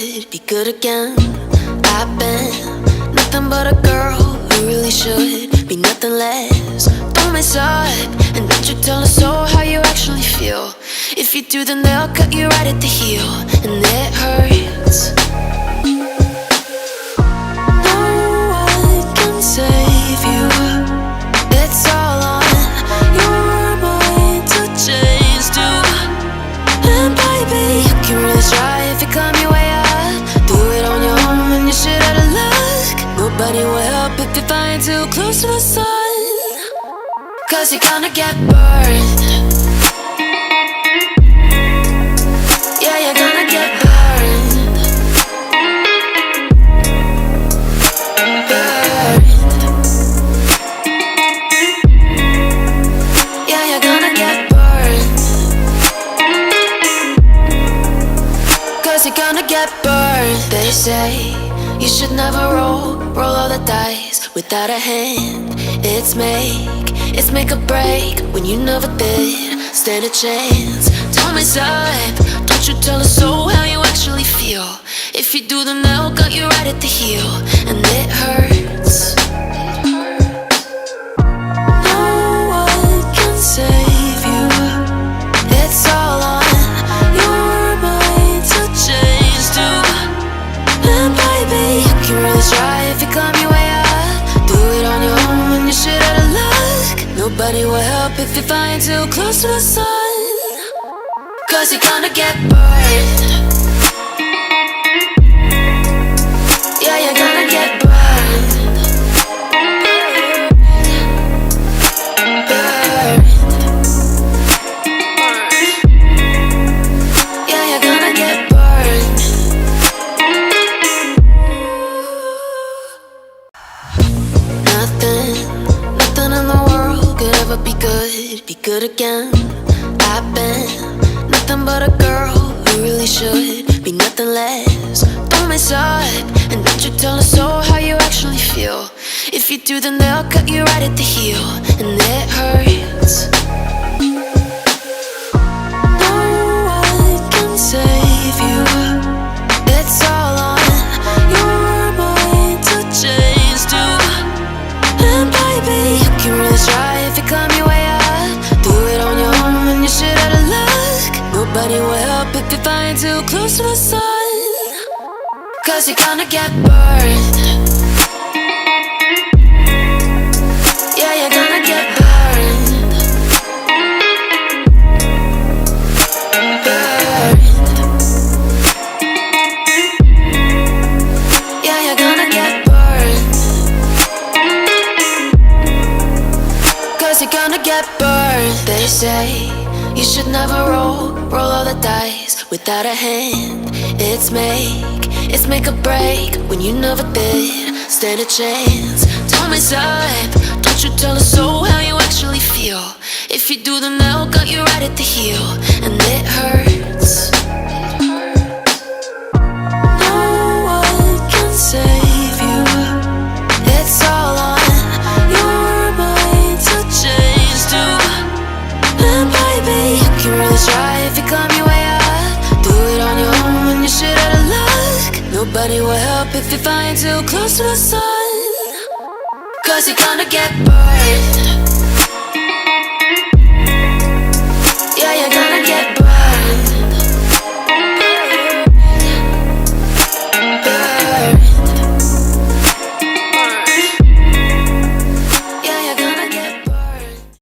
be good again. I've been nothing but a girl who really should be nothing less. Don't mess up, and don't you tell us so how you actually feel. If you do, then they'll cut you right at the heel, and it hurts. No one can save you. It's all on your mind to change too. And baby, you can really try if you climb your way up. Do it on your own and you shit out of luck. Nobody will help if you're flying too close to the sun, 'cause you're gonna get burned. Yeah, you're gonna get burned. Burned. Yeah, you're gonna get burned. 'Cause you're gonna get burned. They say you should never roll all the dice without a hand. It's make or break when you never did stand a chance. Don't mess up, don't you tell us so how you actually feel. If you do, then they'll cut you right at the heel, and it hurts. No one can save you. It's all on your mind to change too. And baby, you can really try if you climb your way up. Do it on your own when you shit out of luck. Nobody will help if you're flying too close to the sun, 'cause you're gonna get burned. Yeah, you're gonna get burned. Burned. Yeah, you're gonna get burned. Nothing in the world could ever be good again. I've been nothing but a girl who really should be nothing less. Don't mess up, and don't you tell us so how you actually feel. If you do, then they'll cut you right at the heel, and it hurts. No one can save you. It's all on your mind to change too. And baby, you can really try if you climb your way up. Do it on your own and you shit out of luck. Nobody will help if you're flying too close to the sun, 'cause you're gonna get burned. Yeah, you're gonna get burned. Burned. Yeah, you're gonna get burned. 'Cause you're gonna get burned. They say you should never roll all the dice without a hand. It's make or break when you never did stand a chance. Don't mess up, don't you tell us so how you actually feel. If you do, then they'll cut you right at the heel, and it hurts. No one can save you. It's all on your mind to change too. And baby, you can really try if you climb your way up. Do it on your own when you shit out of luck. Nobody will help if you're flying too close to the sun, 'cause you're gonna get burned.